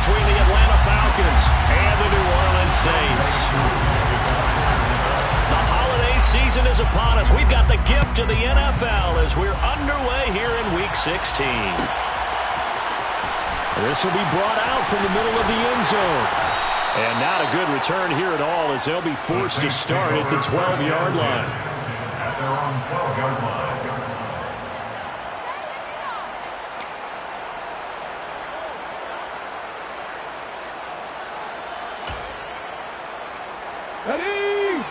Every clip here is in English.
between the Atlanta Falcons and the New Orleans Saints. The holiday season is upon us. We've got the gift of the NFL as we're underway here in Week 16. This will be brought out from the middle of the end zone. And not a good return here at all as they'll be forced to start at the 12-yard line. At their own 12-yard line. Ready?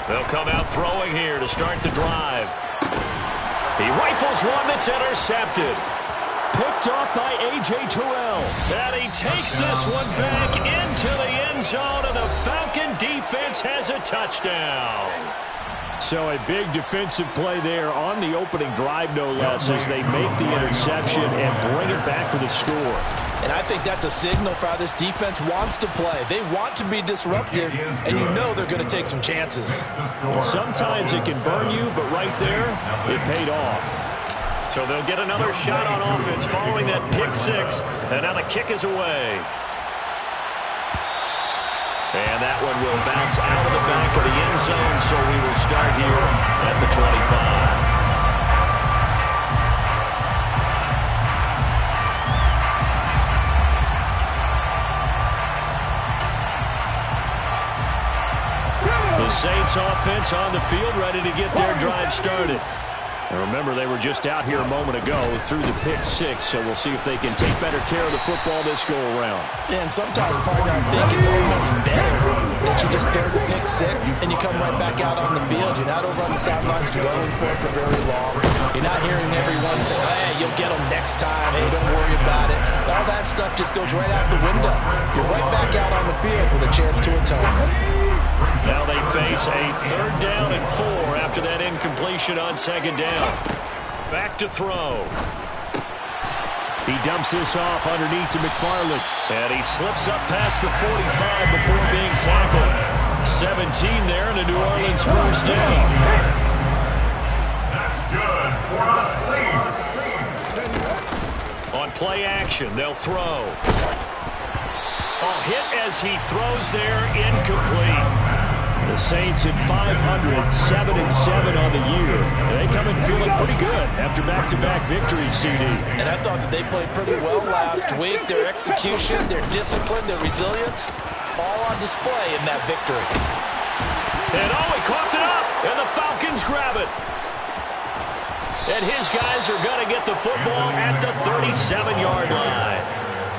They'll come out throwing here to start the drive. He rifles one that's intercepted. Picked off by A.J. Terrell. And he takes this one back into the end zone, and the Falcon defense has a touchdown. So a big defensive play there on the opening drive, no less, as they make the interception and bring it back for the score. And I think that's a signal for how this defense wants to play. They want to be disruptive, and you know they're going to take some chances. Well, sometimes it can burn you, but right there, it paid off. So they'll get another shot on offense following that pick six, and now the kick is away. And that one will bounce out of the back of the end zone, so we will start here at the 25. The Saints offense on the field, ready to get their drive started. And remember, they were just out here a moment ago through the pick six, so we'll see if they can take better care of the football this go-around. And sometimes, partner, I think it's almost better that you just throw the pick six and you come right back out on the field. You're not over on the sidelines dwelling for it for very long. You're not hearing everyone say, hey, you'll get them next time. Hey, don't worry about it. All that stuff just goes right out the window. You're right back out on the field with a chance to atone. Now they face a 3rd down and 4 after that incompletion on 2nd down. Back to throw. He dumps this off underneath to McFarland. And he slips up past the 45 before being tackled. 17 there in the New Orleans first down. That's good for the Saints. On play action, they'll throw. Hit as he throws there, incomplete. The Saints at 500, 7-7 on the year. They come in feeling pretty good after back-to-back victories, CD. And I thought that they played pretty well last week. Their execution, their discipline, their resilience, all on display in that victory. And he coughed it up, and the Falcons grab it. And his guys are going to get the football at the 37-yard line.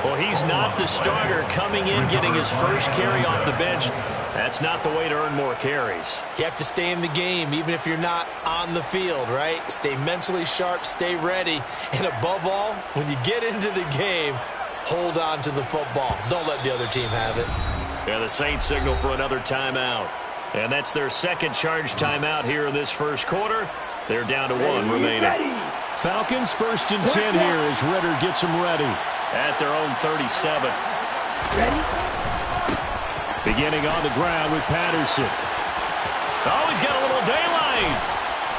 Well, he's not the starter coming in, getting his first carry off the bench. That's not the way to earn more carries. You have to stay in the game, even if you're not on the field, right? Stay mentally sharp, stay ready. And above all, when you get into the game, hold on to the football. Don't let the other team have it. Yeah, the Saints signal for another timeout. And that's their second charge timeout here in this first quarter. They're down to 1 remaining. Falcons 1st and 10 here as Ritter gets them ready. At their own 37. Beginning on the ground with Patterson. Oh, he's got a little daylight.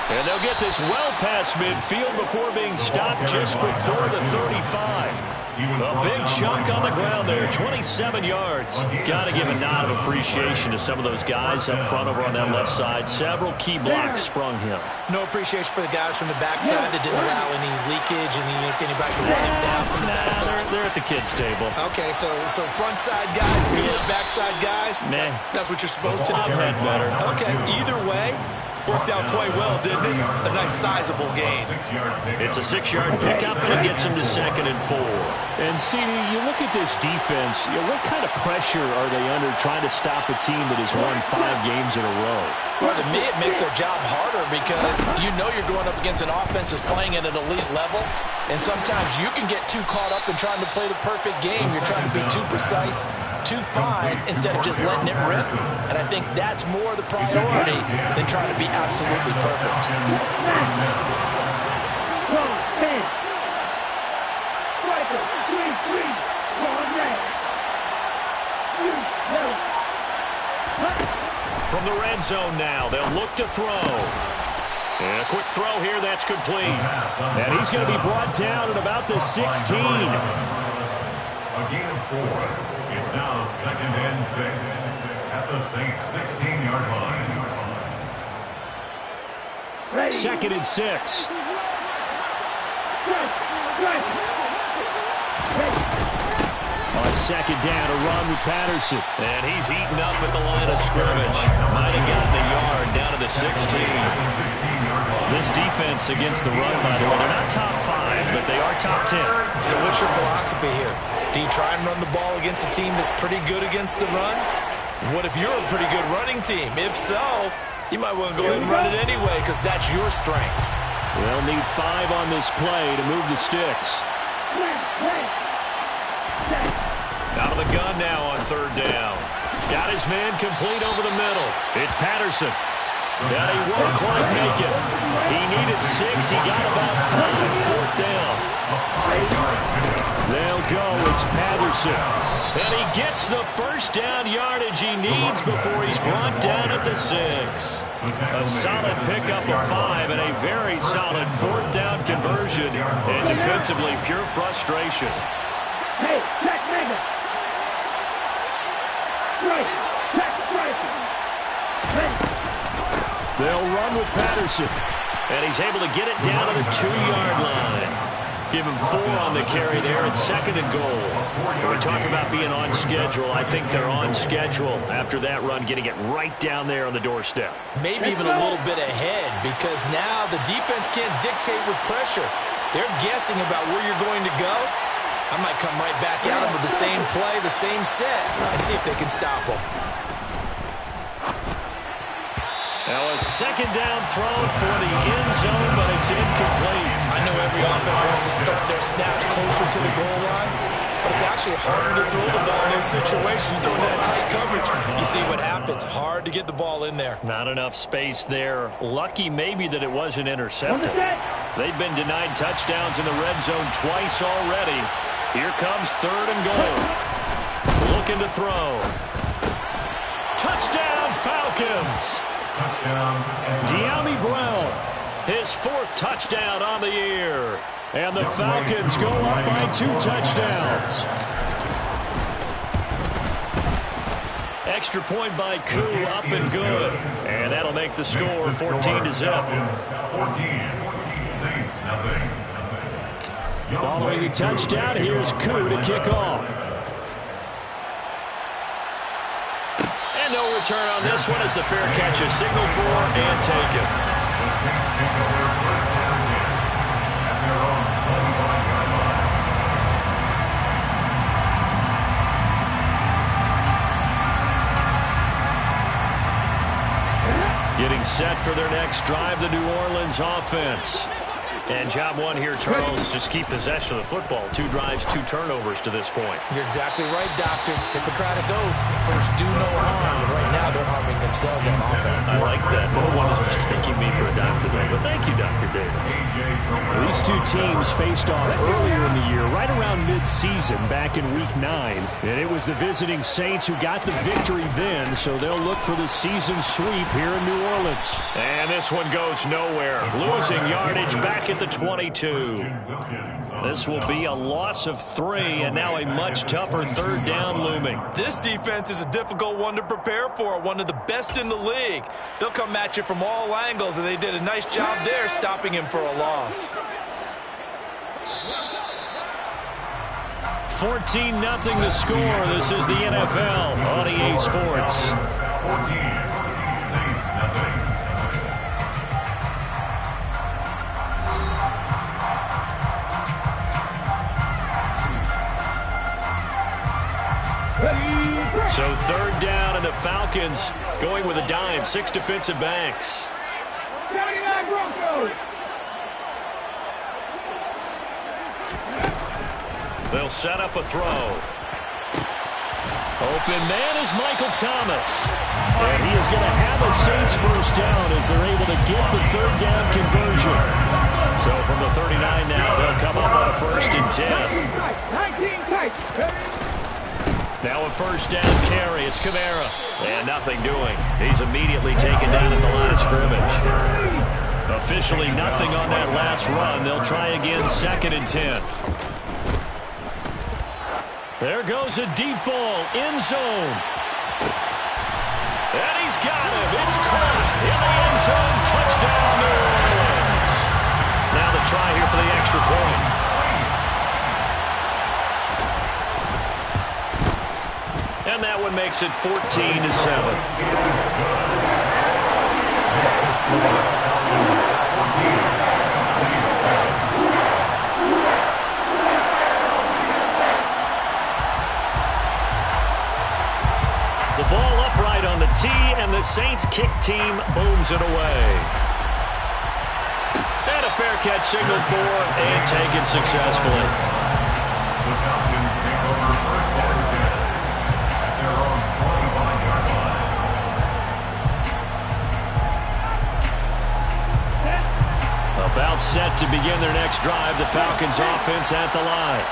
And they'll get this well past midfield before being stopped just before the 35. A big chunk on the ground there, 27 yards. Got to give a nod of appreciation to some of those guys up front over on that left side. Several key blocks sprung him. No appreciation for the guys from the backside that didn't allow any leakage and anybody could run him down from the backside. They're at the kids' table. Okay, so front side guys good, backside guys, meh. That's what you're supposed to do. I've had better. Okay, either way, worked out quite well, didn't it? A nice sizable gain. It's a 6-yard pickup, and it gets him to 2nd and 4. And, CD, you look at this defense, what kind of pressure are they under trying to stop a team that has won 5 games in a row? Well, to me, it makes their job harder because you know you're going up against an offense that's playing at an elite level, and sometimes you can get too caught up in trying to play the perfect game. You're trying to be too precise, too fine, instead of just letting it rip. And I think that's more the priority than trying to be absolutely perfect. From the red zone now, they'll look to throw. And a quick throw here, that's complete. And he's going to be brought down at about the 16. A gain of 4. It's now 2nd and 6 at the Saints 16-yard line. 2nd and 6. On 2nd down, a run with Patterson. And he's eaten up at the line of scrimmage. Might have gotten a yard down to the 16. This defense against the run, by the way, they're not top 5, but they are top 10. So what's your philosophy here? Do you try and run the ball against a team that's pretty good against the run? What if you're a pretty good running team? If so, you might want to go ahead and run it anyway because that's your strength. They'll need 5 on this play to move the sticks. Out of the gun now on 3rd down. Got his man complete over the middle. It's Patterson. And he won't quite make it. He needed 6. He got about 5. 4th down. They'll go. It's Patterson. And he gets the first down yardage he needs before he's brought down at the 6. A solid pickup of 5 and a very solid 4th down conversion. And defensively, pure frustration. Hey, check nigga. They'll run with Patterson. And he's able to get it down to the 2-yard line. Give him 4 on the carry there at 2nd and goal. When we talk about being on schedule, I think they're on schedule after that run, getting it right down there on the doorstep. Maybe even a little bit ahead because now the defense can't dictate with pressure. They're guessing about where you're going to go. I might come right back at them with the same play, the same set, and see if they can stop them. Now a 2nd down throw for the end zone, but it's incomplete. I know every offense wants to start their snaps closer to the goal line, but it's actually harder to throw the ball in those situations during that tight coverage. You see what happens. Hard to get the ball in there. Not enough space there. Lucky maybe that it wasn't intercepted. They've been denied touchdowns in the red zone twice already. Here comes 3rd and goal. Looking to throw. Touchdown, Falcons! De'Ami Brown, his 4th touchdown on the year. And the Falcons go up by 2 touchdowns. Extra point by Koo, up and good. And that'll make the score 14-0. Following the touchdown, here's Koo to kick off. And no return on this one as the fair catch is signaled for and taken. The Saints take over 1st down 10 at their own 25-yard line. Getting set for their next drive, the New Orleans offense. And job 1 here, Charles, just keep possession of the football. 2 drives, 2 turnovers to this point. You're exactly right, Doctor. Hippocratic oath. First, do no harm. But right now, they're harming themselves on offense. I like that. No one is mistaking me for a doctor, though. But thank you, Dr. Davis. These 2 teams faced off earlier in the year, right around mid-season, back in Week 9. And it was the visiting Saints who got the victory then, so they'll look for the season sweep here in New Orleans. And this one goes nowhere. Losing yardage back at the 22. This will be a loss of 3, and now a much tougher 3rd down looming. This defense is a difficult one to prepare for, one of the best in the league. They'll come at you from all angles, and they did a nice job there stopping him for a loss. 14-0 the score. This is the NFL on EA Sports. 14, Saints nothing. So 3rd down, and the Falcons going with a dime. 6 defensive backs. They'll set up a throw. Open man is Michael Thomas. And he is going to have a Saints 1st down as they're able to get the 3rd down conversion. So from the 39 now, they'll come up on a 1st and 10. Now a 1st down carry. It's Kamara. And nothing doing. He's immediately taken down at the line of scrimmage. Officially nothing on that last run. They'll try again, 2nd and 10. There goes a deep ball, end zone. And he's got him. It's caught in the end zone. Touchdown, New Orleans. Now the try here for the extra point. And that one makes it 14-7. The ball upright on the tee, and the Saints kick team booms it away. And a fair catch signaled for and taken successfully. The Falcons take over 1st and 10 at their own 25-yard line. About set to begin their next drive. The Falcons offense at the line.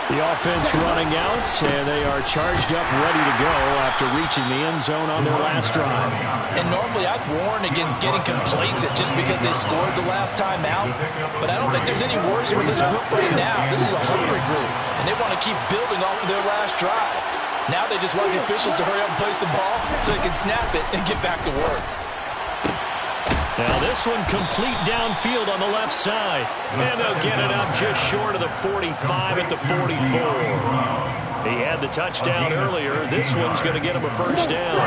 The offense running out, and they are charged up, ready to go after reaching the end zone on their last drive. And normally I'd warn against getting complacent just because they scored the last time out. But I don't think there's any worries with this group right now. This is a hungry group, and they want to keep building off of their last drive. Now they just want the officials to hurry up and place the ball so they can snap it and get back to work. Now this one complete downfield on the left side. And they'll get it up just short of the 45 at the 44. He had the touchdown earlier. This one's going to get him a first down.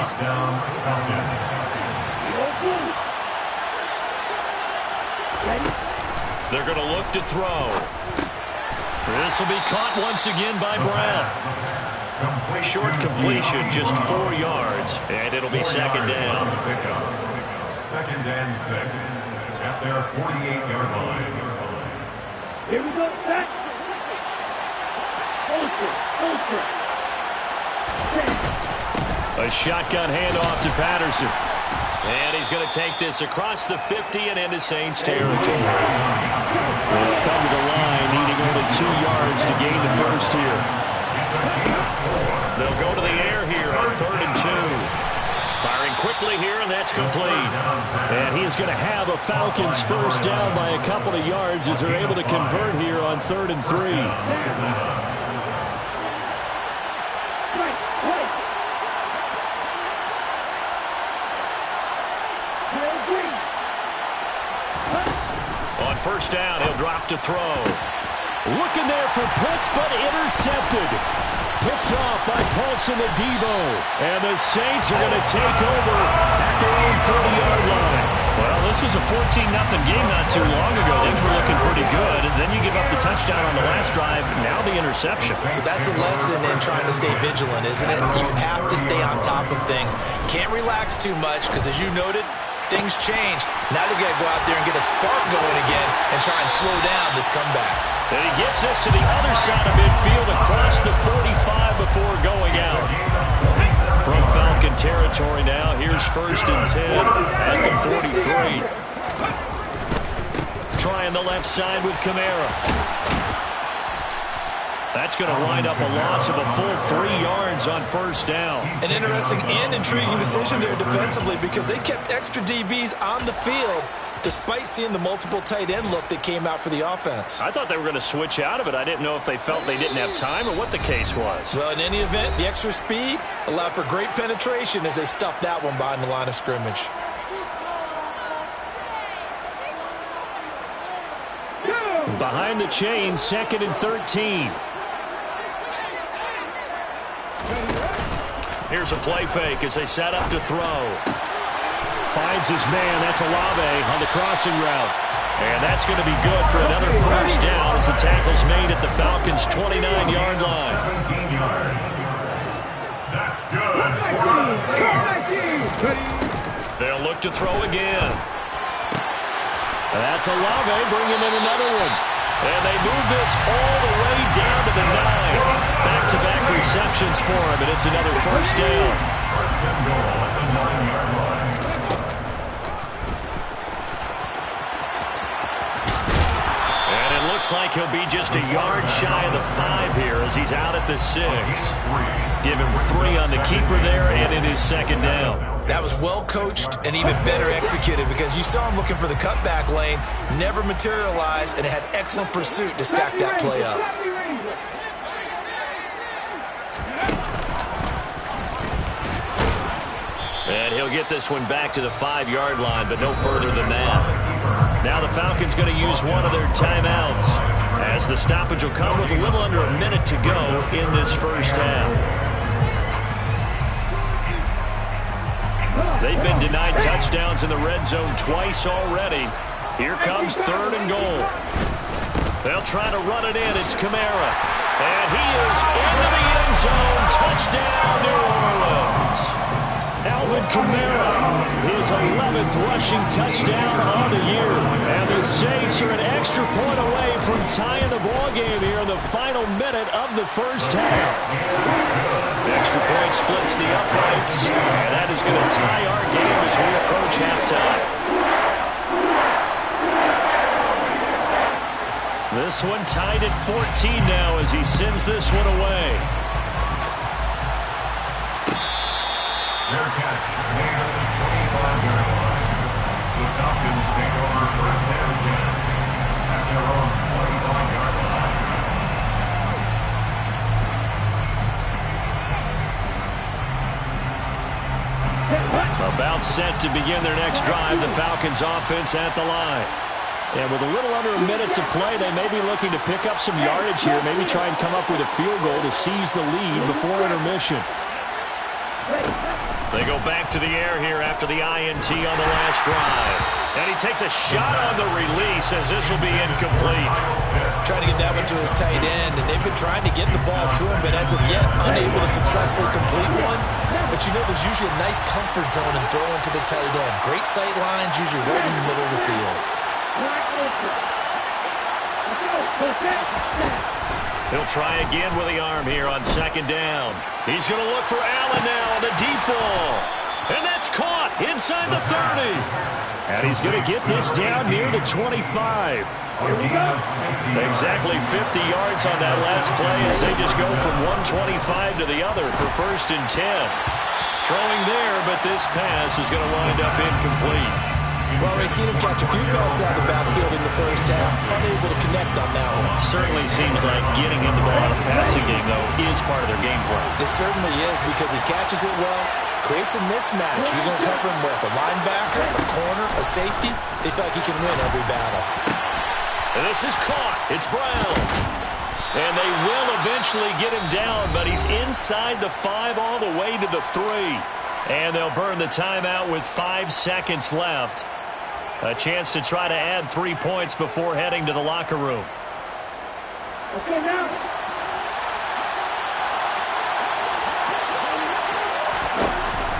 They're going to look to throw. This will be caught once again by Brown. Short completion, just 4 yards, and it'll be 2nd down. 2nd and 6 at their 48-yard line. Here we go, set. A shotgun handoff to Patterson. And he's going to take this across the 50 and into Saints territory. They'll come to the line, needing only 2 yards to gain the first here. They'll go to the air here on 3rd and 2. Firing quickly here, and that's complete. And he is going to have a Falcons first down by a couple of yards as they're able to convert here on 3rd and 3. On first down, he'll drop to throw. Looking there for Pitts, but intercepted. Picked off by Paulson Adebo. And the Saints are going to take over at their own 40-yard line. Well, this was a 14-0 game not too long ago. Things were looking pretty good. And then you give up the touchdown on the last drive. Now the interception. So that's a lesson in trying to stay vigilant, isn't it? You have to stay on top of things. Can't relax too much because, as you noted, things change. Now they've got to go out there and get a spark going again and try and slow down this comeback. And he gets this to the other side of midfield across the 45 before going out. From Falcon territory now, here's 1st and 10 at the 43. Trying the left side with Kamara. That's going to wind up a loss of a full 3 yards on first down. An interesting and intriguing decision there defensively because they kept extra DBs on the field despite seeing the multiple tight end look that came out for the offense. I thought they were going to switch out of it. I didn't know if they felt they didn't have time or what the case was. Well, in any event, the extra speed allowed for great penetration as they stuffed that one behind the line of scrimmage. Behind the chain, 2nd and 13. Here's a play fake as they set up to throw. Finds his man. That's Olave on the crossing route. And that's going to be good for another first down as the tackle's made at the Falcons' 29-yard line. 17 yards. That's good for a save. They'll look to throw again. That's Olave bringing in another one. And they move this all the way down to the 9. Back-to-back receptions for him, and it's another first down. First and goal at the 9-yard line. And it looks like he'll be just a yard shy of the 5 here as he's out at the 6. Give him 3 on the keeper there, and it is 2nd down. That was well coached and even better executed because you saw him looking for the cutback lane, never materialized, and had excellent pursuit to stack that play up. And he'll get this one back to the 5-yard line, but no further than that. Now the Falcons going to use one of their timeouts as the stoppage will come with a little under a minute to go in this first half. They've been denied touchdowns in the red zone twice already. Here comes 3rd and goal. They'll try to run it in. It's Kamara. And he is into the end zone. Touchdown, New Orleans. Alvin Kamara, his 11th rushing touchdown on the year. And the Saints are an extra point away from tying the ballgame here in the final minute of the first half. Extra point splits the uprights, and that is going to tie our game as we approach halftime. This one tied at 14 now as he sends this one away. Their catch made at the 25-yard line. The Falcons take over 1st and 10 at their own 25-yard line. About set to begin their next drive, the Falcons offense at the line. And with a little under a minute to play, they may be looking to pick up some yardage here, maybe try and come up with a field goal to seize the lead before intermission. They go back to the air here after the INT on the last drive. And he takes a shot on the release as this will be incomplete. Trying to get that one to his tight end, and they've been trying to get the ball to him, but as of yet, unable to successfully complete one. But you know there's usually a nice comfort zone in throwing to the tight end. Great sight lines, usually right in the middle of the field. He'll try again with the arm here on 2nd down. He's going to look for Allen now on the deep ball. And that's caught inside the 30. And he's going to get this down near the 25. Exactly 50 yards on that last play as they just go from 125 to the other for 1st and 10. Throwing there, but this pass is going to wind up incomplete. Well, we've seen him catch a few passes out of the backfield in the first half, unable to connect on that one. Certainly seems like getting in the ball in a passing game, though, is part of their game plan. It certainly is because he catches it well, creates a mismatch. You're going to cover him with a linebacker, a corner, a safety. They feel like he can win every battle. And this is caught. It's Brown. And they will eventually get him down, but he's inside the 5 all the way to the 3. And they'll burn the timeout with 5 seconds left. A chance to try to add 3 points before heading to the locker room. Okay, now.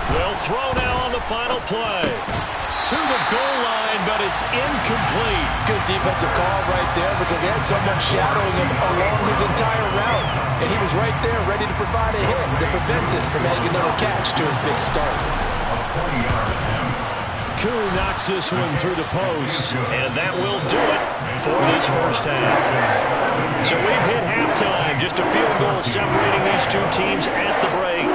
They'll throw now on the final play. To the goal line, but it's incomplete. Good defensive call right there because they had someone shadowing him along his entire route. And he was right there ready to provide a hit to prevent it from making another catch to his big start. Koo knocks this one through the post, and that will do it for this first half. So we've hit halftime, just a field goal separating these two teams at the break.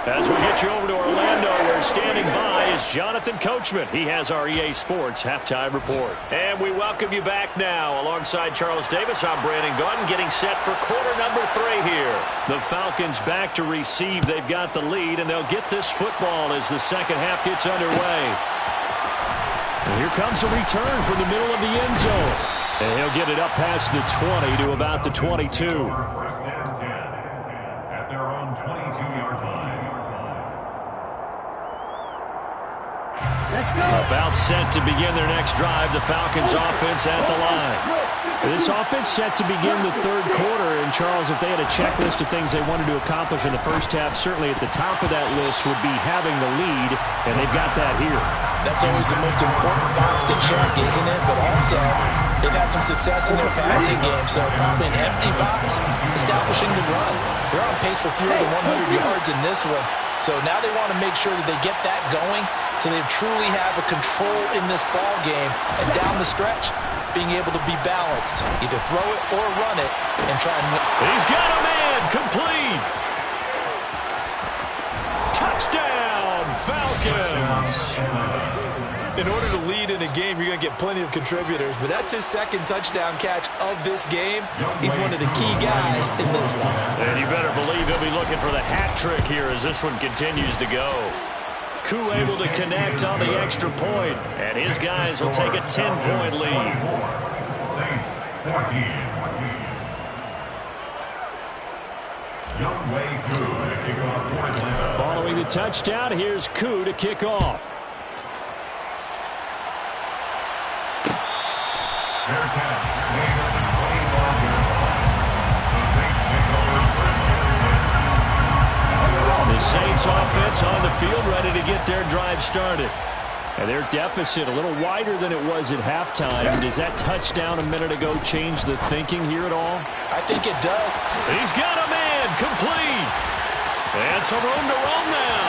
As we get you over to Orlando, where standing by is Jonathan Coachman. He has our EA Sports Halftime Report. And we welcome you back now. Alongside Charles Davis, I'm Brandon Gaudin, getting set for quarter number 3 here. The Falcons back to receive. They've got the lead, and they'll get this football as the second half gets underway. And here comes a return from the middle of the end zone. And he'll get it up past the 20 to about the 22. 1st and 10 at their own 22-yard line. About set to begin their next drive, the Falcons offense at the line. This offense set to begin the 3rd quarter, and Charles, if they had a checklist of things they wanted to accomplish in the first half, certainly at the top of that list would be having the lead, and they've got that here. That's always the most important box to check, isn't it? But also, they've had some success in their passing game, so probably an empty box, establishing the run. They're on pace for fewer than 100 yards in this one, so now they want to make sure that they get that going, so they truly have a control in this ball game, and down the stretch, being able to be balanced, either throw it or run it, and try and win. He's got a man, complete. Touchdown, Falcons. Falcons. In order to lead in a game, you're going to get plenty of contributors, but that's his second touchdown catch of this game. He's one of the key guys in this one. And you better believe he'll be looking for the hat trick here as this one continues to go. Koo able to connect on the extra point, and his guys will take a 10-point lead. Saints 14. Younghoe Koo to kick off for Atlanta. Following the touchdown, here's Koo to kick off. Fair catch made at the 25-yard line. The Saints take over first and 10. The Saints offense on the field ready to get their drive started. And their deficit a little wider than it was at halftime. Does that touchdown a minute ago change the thinking here at all? I think it does. He's got a man complete. And some room to roam now.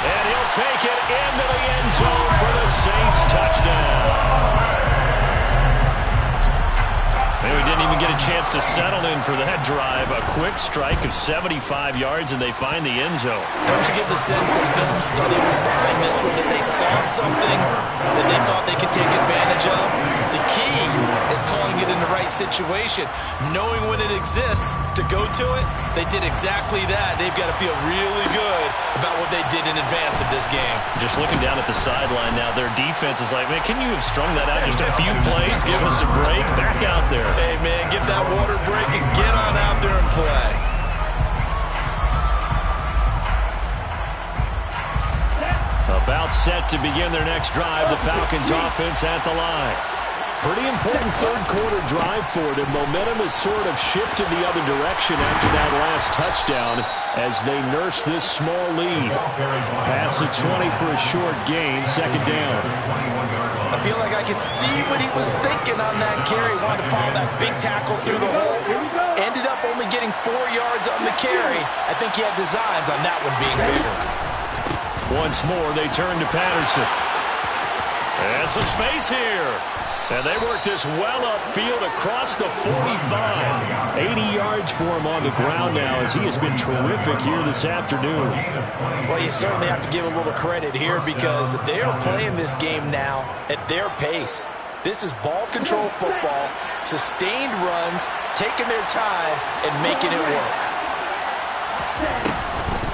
And he'll take it into the end zone for the Saints touchdown. And we didn't even get a chance to settle in for that drive. A quick strike of 75 yards, and they find the end zone. Don't you get the sense that film study was behind this one, that they saw something that they thought they could take advantage of? The key is calling it in the right situation. Knowing when it exists to go to it, they did exactly that. They've got to feel really good about what they did in advance of this game. Just looking down at the sideline now, their defense is like, man, can you have strung that out just a few plays? Give us a break. Back out there. Hey, man, give that water break and get on out there and play. About set to begin their next drive. The Falcons offense at the line. Pretty important third quarter drive for them. Momentum has sort of shifted the other direction after that last touchdown as they nurse this small lead. Pass at 20 for a short gain, second down. I feel like I could see what he was thinking on that carry. Wanted to follow that big tackle through the hole. Ended up only getting 4 yards on the carry. I think he had designs on that one being bigger. Once more, they turn to Patterson. And some space here. And they work this well upfield across the 45. 80 yards for him on the ground now as he has been terrific here this afternoon. Well, you certainly have to give a little credit here because they are playing this game now at their pace. This is ball control football, sustained runs, taking their time, and making it work.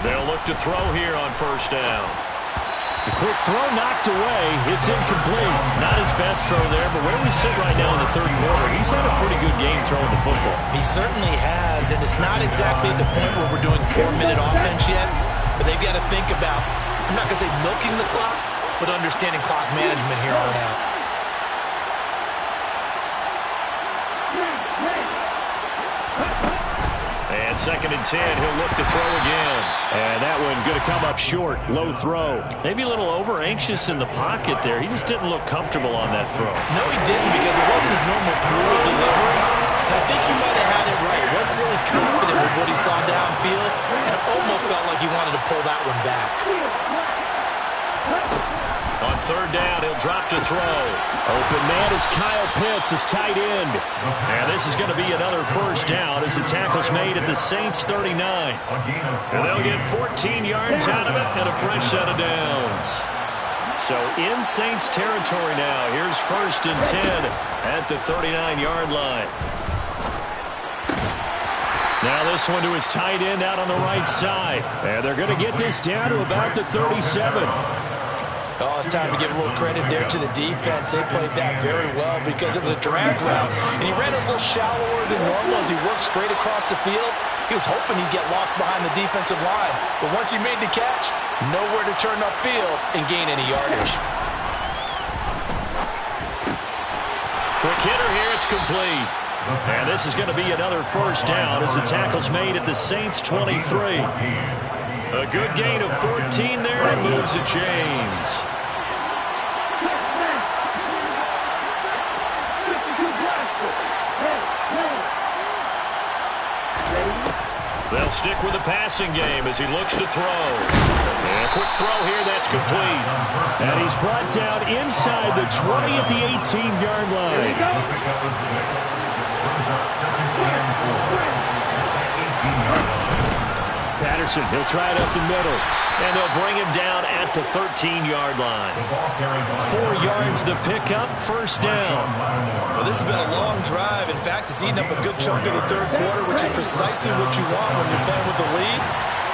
They'll look to throw here on first down. The quick throw knocked away. It's incomplete. Not his best throw there, but where we sit right now in the third quarter, he's had a pretty good game throwing the football. He certainly has, and it's not exactly at the point where we're doing 4-minute offense yet, but they've got to think about, I'm not going to say milking the clock, but understanding clock management here on out. And second and 10, he'll look to throw again. And that one going to come up short. Low throw. Maybe a little over-anxious in the pocket there. He just didn't look comfortable on that throw. No, he didn't because it wasn't his normal fluid delivery. And I think you might have had it right. He wasn't really confident with what he saw downfield, and it almost felt like he wanted to pull that one back. On third down, he'll drop to throw. Open man is Kyle Pitts, his tight end. And this is going to be another first down as the tackle's made at the Saints 39. And they'll get 14 yards out of it and a fresh set of downs. So in Saints territory now. Here's first and 10 at the 39-yard line. Now this one to his tight end out on the right side. And they're going to get this down to about the 37. Oh, it's time to give a little credit there to the defense. They played that very well because it was a drag route, and he ran a little shallower than normal as he worked straight across the field. He was hoping he'd get lost behind the defensive line, but once he made the catch, nowhere to turn upfield and gain any yardage. Quick hitter here, it's complete. And this is going to be another first down as the tackle's made at the Saints 23. A good gain of 14 there, and moves the chains. They'll stick with the passing game as he looks to throw. And a quick throw here, that's complete. And he's brought down inside the 20 at the 18-yard line. Jefferson. He'll try it up the middle. And they'll bring him down at the 13-yard line. 4 yards the pickup, first down. Well, this has been a long drive. In fact, it's eaten up a good chunk of the third quarter, which is precisely what you want when you're playing with the lead.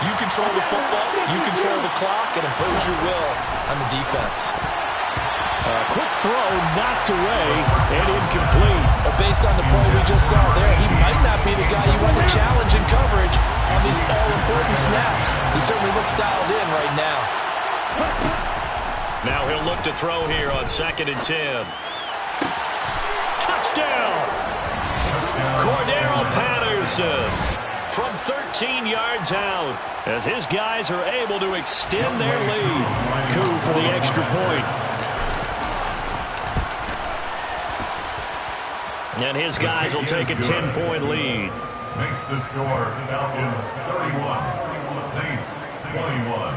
You control the football, you control the clock, and impose your will on the defense. Quick throw, knocked away, and incomplete. But based on the play we just saw there, he might not be the guy you want to challenge in coverage on these all-important snaps. He certainly looks dialed in right now. Now he'll look to throw here on 2nd and 10. Touchdown! Cordero Patterson from 13 yards out as his guys are able to extend their lead. Coup for the extra point. And his guys will take a 10-point lead. Makes the score Falcons 31, Saints 21.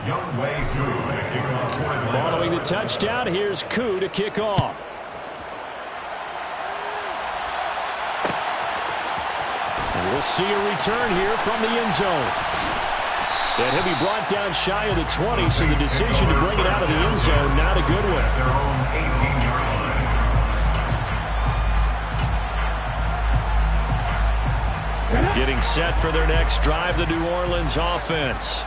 Young Wei Koo to kick off for the Following the touchdown, here's Koo to kick off. And we'll see a return here from the end zone. And he'll be brought down shy of the 20, so the decision to bring it out of the end zone, not a good one. their own 18-yard line. Getting set for their next drive, the New Orleans offense.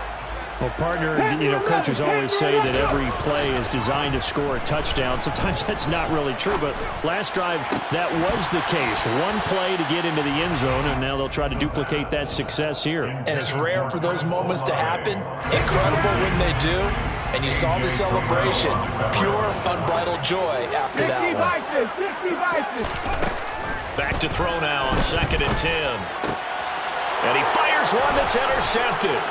Well, partner, coaches always say that every play is designed to score a touchdown. Sometimes that's not really true, but last drive, that was the case. One play to get into the end zone, and now they'll try to duplicate that success here. And it's rare for those moments to happen. Incredible when they do. And you saw the celebration. Pure, unbridled joy after that one. Back to throw now on 2nd and 10. And he fires one that's intercepted.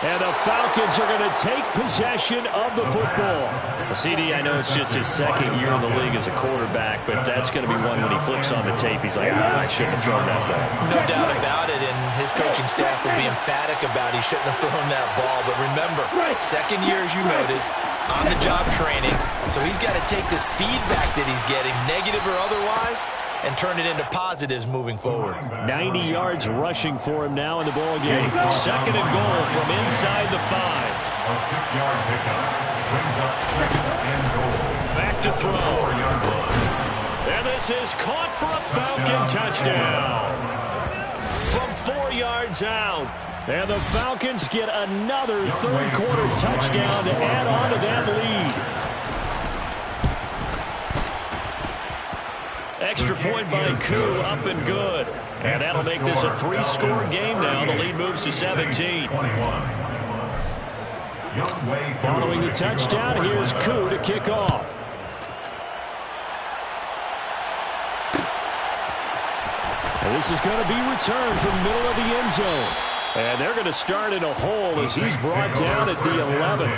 And the Falcons are going to take possession of the football. CD, I know it's just his 2nd year in the league as a quarterback, but that's going to be one when he flips on the tape. He's like, I shouldn't have thrown that ball. No doubt about it, and his coaching staff will be emphatic about he shouldn't have thrown that ball. But remember, 2nd year, as you noted, on-the-job training. So he's got to take this feedback that he's getting, negative or otherwise, and turn it into positives moving forward. 90 yards rushing for him now in the ball game. 2nd and goal from inside the 5. A 6-yard pickup brings up 2nd and goal. Back to throw. 4-yard line. And this is caught for a Falcon touchdown. From 4 yards out. And the Falcons get another third quarter touchdown to add on to that lead. Extra point by Koo, up and good. And that'll make this a 3-score game now. The lead moves to 17. Following the touchdown, here's Koo to kick off. And this is going to be returned from the middle of the end zone. And they're going to start in a hole as he's brought down at the 11.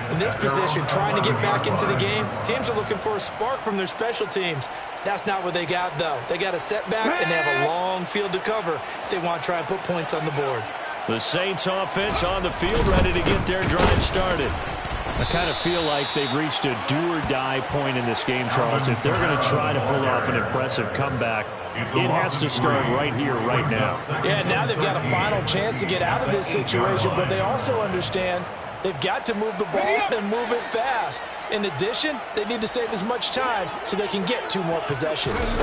In this position, trying to get back into the game, teams are looking for a spark from their special teams. That's not what they got, though. They got a setback, and they have a long field to cover if they want to try and put points on the board. The Saints offense on the field, ready to get their drive started. I kind of feel like they've reached a do-or-die point in this game, Charles. If they're going to try to pull off an impressive comeback, it has to start right here, right now. Yeah, now they've got a final chance to get out of this situation, but they also understand they've got to move the ball and move it fast. In addition, they need to save as much time so they can get 2 more possessions.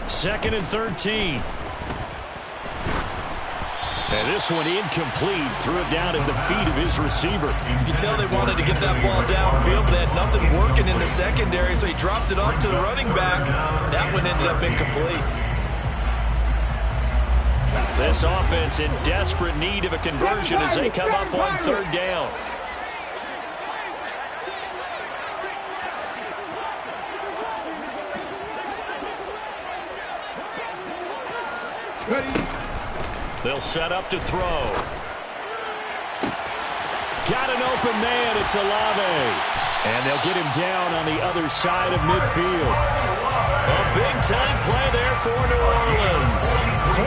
2nd and 13. And this one incomplete. Threw it down at the feet of his receiver. You can tell they wanted to get that ball downfield. They had nothing working in the secondary, so he dropped it off to the running back. That one ended up incomplete. This offense in desperate need of a conversion as they come up on 3rd down. They'll set up to throw. Got an open man. It's Olave. And they'll get him down on the other side of midfield. A big-time play there for New Orleans. 43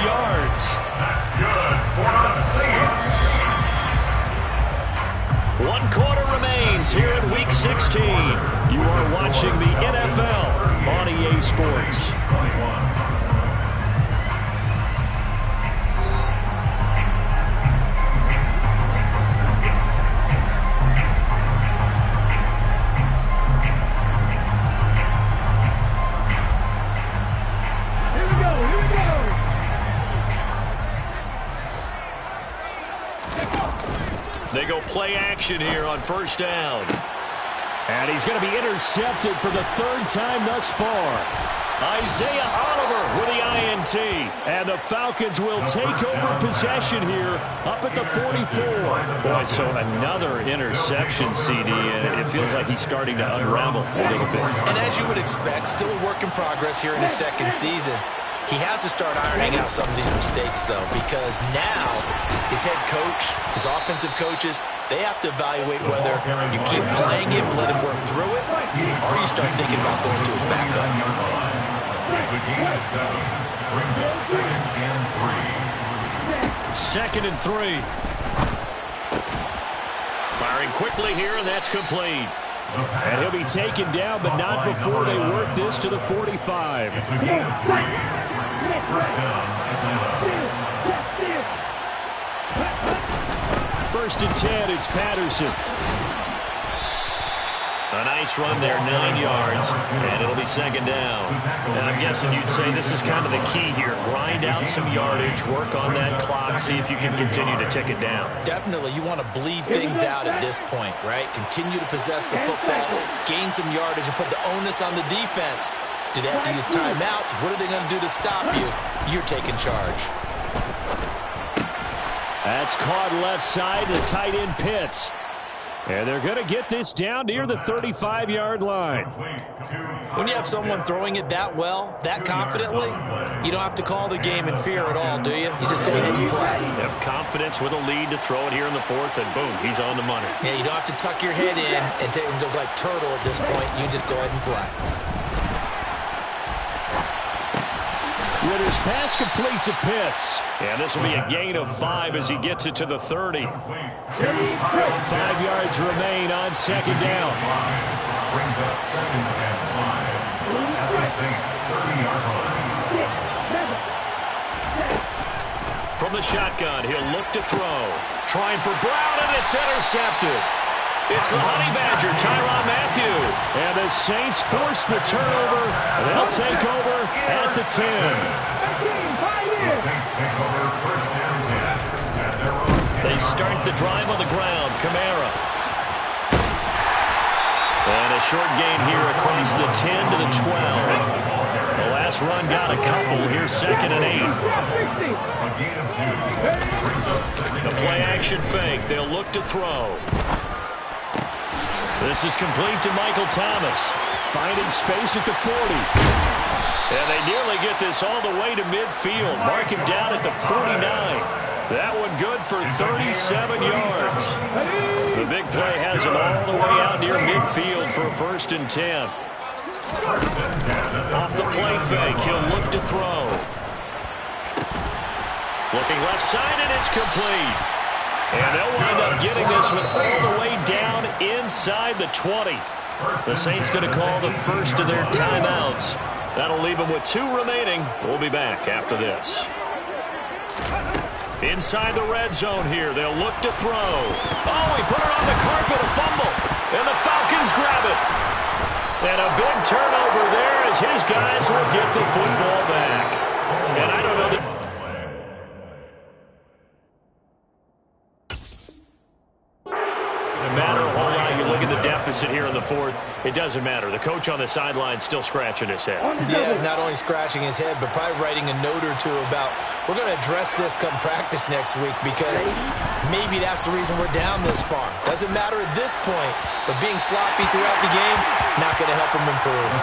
yards. That's good for the Saints. 1 quarter remains here in Week 16. You are watching the NFL on EA Sports. They go play action here on first down. And he's going to be intercepted for the third time thus far. Isaiah Oliver with the INT. And the Falcons will take over possession here up at the 44. Boy, so another interception, CD, and it feels like he's starting to unravel a little bit. And as you would expect, still a work in progress here in his second season. He has to start ironing out some of these mistakes, though, because now his head coach, his offensive coaches, they have to evaluate whether you keep playing him, let him work through it, or you start thinking about going to his backup. It's a gain of 7. Brings up 2nd and 3. 2nd and 3. Firing quickly here, and that's complete. And he'll be taken down, but not before they work this to the 45. It's a gain of 3. First down, Atlanta. 1st and 10, it's Patterson. A nice run there, 9 yards, and it'll be 2nd down. And I'm guessing you'd say this is kind of the key here. Grind out some yardage, work on that clock, see if you can continue to tick it down. Definitely, you want to bleed things out at this point, right? Continue to possess the football, gain some yardage, and put the onus on the defense. Do they have to use timeouts? What are they going to do to stop you? You're taking charge. That's caught left side to tight end Pitts. And they're going to get this down near the 35-yard line. When you have someone throwing it that well, that confidently, you don't have to call the game in fear at all, do you? You just go ahead and play. Yep, confidence with a lead to throw it here in the 4th, and boom, he's on the money. Yeah, you don't have to tuck your head in and go like turtle at this point. You just go ahead and play. Ritter's pass completes at Pitts. And this will be a gain of 5 as he gets it to the 30. 5 yards remain on 2nd down. Brings up 2nd and 5 at the Saints 30-yard line. From the shotgun, he'll look to throw. Trying for Brown, and it's intercepted. It's the Honey Badger, Tyrann Mathieu. And the Saints force the turnover. They'll take over at the 10. The Saints take over first and 10 at their own 10. They start the drive on the ground. Kamara. And a short gain here across the 10 to the 12. The last run got a couple. Here's 2nd and 8. A gain of 2. Brings up 2nd. The play action fake. They'll look to throw. This is complete to Michael Thomas. Finding space at the 40. And they nearly get this all the way to midfield. Mark him down at the 49. That one good for 37 yards. The big play has him all the way out near midfield for 1st and 10. Off the play fake, he'll look to throw. Looking left side, and it's complete. And they'll wind up getting this one all the way down inside the 20. The Saints going to call the first of their timeouts. That'll leave them with 2 remaining. We'll be back after this. Inside the red zone here, they'll look to throw. Oh, he put it on the carpet, a fumble. And the Falcons grab it. And a big turnover there as his guys will get the football back. And I don't know that... No matter a whole lot, you look at the deficit here in the 4th, it doesn't matter. The coach on the sideline still scratching his head. Yeah, not only scratching his head, but probably writing a note or two about, we're going to address this come practice next week because maybe that's the reason we're down this far. Doesn't matter at this point, but being sloppy throughout the game, not going to help him improve.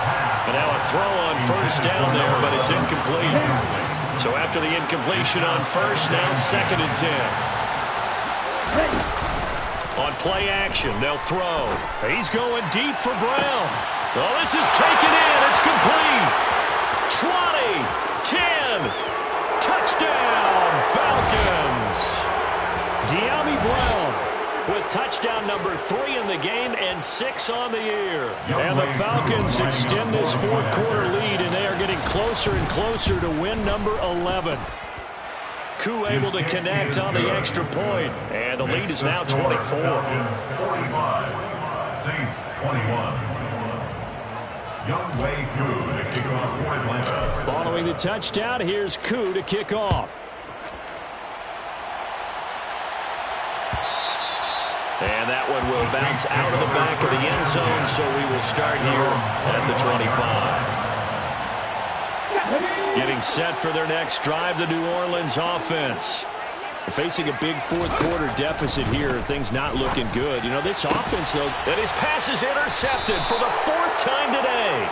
And now a throw on first down there, but it's incomplete. So after the incompletion on first, now 2nd and 10. On play action, they'll throw. He's going deep for Brown. Oh, this is taken in. It's complete. 20, 10, touchdown, Falcons. Dyami Brown with touchdown number 3 in the game and 6 on the year. And the Falcons extend this 4th quarter lead, and they are getting closer and closer to win number 11. Koo able to connect on the extra point, and the lead is now 24. 45, Saints 21. Younghoe Koo to kick off for Atlanta. Following the touchdown, here's Koo to kick off. will bounce out of the back of the end zone, so we will start here at the 25. Getting set for their next drive, the New Orleans offense. Facing a big fourth-quarter deficit here, things not looking good. You know, this offense, though, and his pass is intercepted for the fourth time today.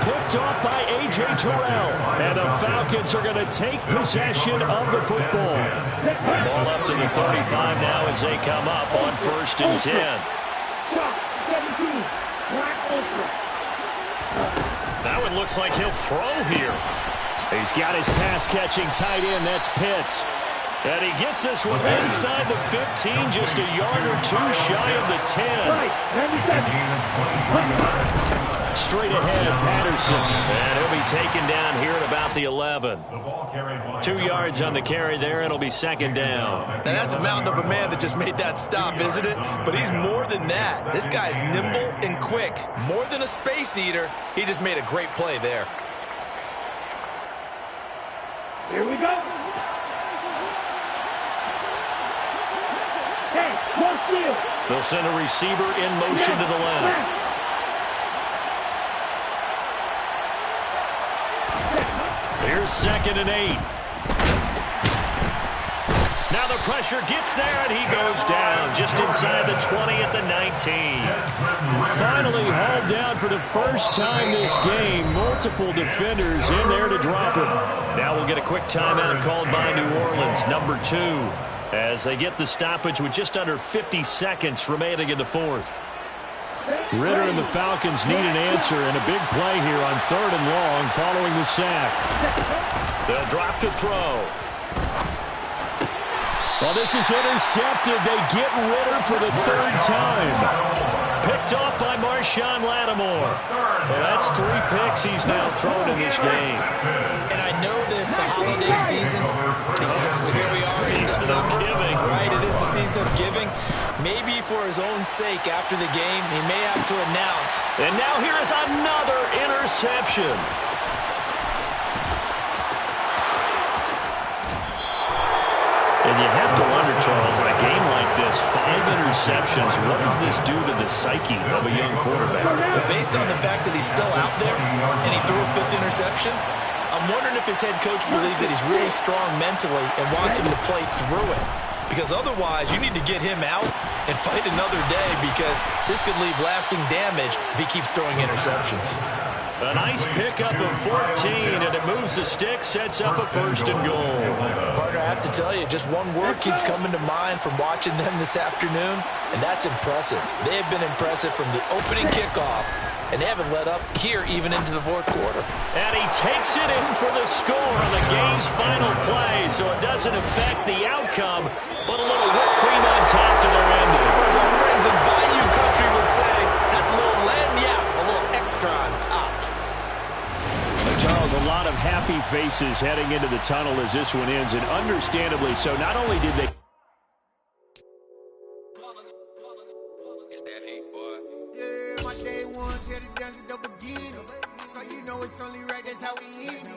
Picked off by A.J. Terrell. And the Falcons are going to take possession of the football. Ball up to the 35 now as they come up on 1st and 10. That one looks like he'll throw here. He's got his pass-catching tight end. That's Pitts. And he gets this one inside the 15, just a yard or two shy of the 10. Straight ahead, Patterson. And he'll be taken down here at about the 11. 2 yards on the carry there. It'll be 2nd down. Now, that's a mountain of a man that just made that stop, isn't it? But he's more than that. This guy's nimble and quick. More than a space eater. He just made a great play there. Here we go. They'll send a receiver in motion to the left. Here's 2nd and 8. Now the pressure gets there, and he goes down just inside the 20 at the 19. Finally hauled down for the first time this game. Multiple defenders in there to drop him. Now we'll get a quick timeout called by New Orleans, number 2. As they get the stoppage with just under 50 seconds remaining in the fourth. Ritter and the Falcons need an answer, and a big play here on 3rd and long following the sack. They'll drop to throw. Well, this is intercepted. They get Ritter for the 3rd time. Picked off by Marshawn Lattimore. Well, that's 3 picks he's now thrown in this game. And I know this, the holiday season, because here we are in December. Giving. Right, it is the season of giving. Maybe for his own sake after the game, he may have to announce. And now here is another interception. And you have to wonder, Charles, in a game like this, 5 interceptions, what does this do to the psyche of a young quarterback? But based on the fact that he's still out there and he threw a 5th interception, I'm wondering if his head coach believes that he's really strong mentally and wants him to play through it. Because otherwise, you need to get him out and fight another day, because this could leave lasting damage if he keeps throwing interceptions. A nice pickup of 14, and it moves the stick, sets up a 1st and goal. Partner, I have to tell you, just one word keeps coming to mind from watching them this afternoon, and that's impressive. They have been impressive from the opening kickoff, and they haven't let up here even into the 4th quarter. And he takes it in for the score on the game's final play, so it doesn't affect the outcome, but a little whipped cream on top to their ending. As our friends in Bayou Country would say, that's a little lagniappe, a little extra on top. Charles, a lot of happy faces heading into the tunnel as this one ends, and understandably so. Not only did they... It's that hate, boy. Yeah, my day one's here to dance at the beginning. So you know it's only right, that's how we end it.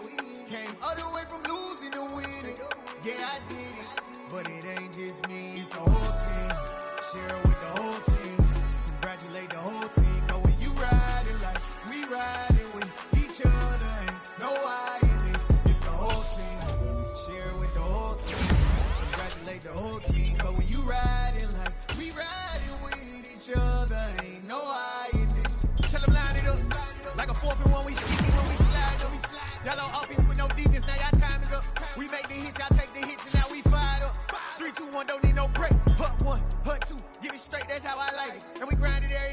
Came all the way from losing to winning. Yeah, I did it. But it ain't just me, it's the whole team. Share it with the whole team. Congratulate the whole team. Cause when you riding like we riding with each other, ain't no I in this. It's the whole team. Share it with the whole team. Congratulate the whole team. Cause when you riding like we riding with each other, ain't no I in this. Tell them line it up. Like a 4th and 1, we sneaky when we slide up. Y'all on offense with no defense, now y'all time is up. We make the hits, y'all take the hits, and now we fired up. 3, 2, 1, don't need no break. Hut 1, hut 2, get it straight, that's how I like it. And we grind it every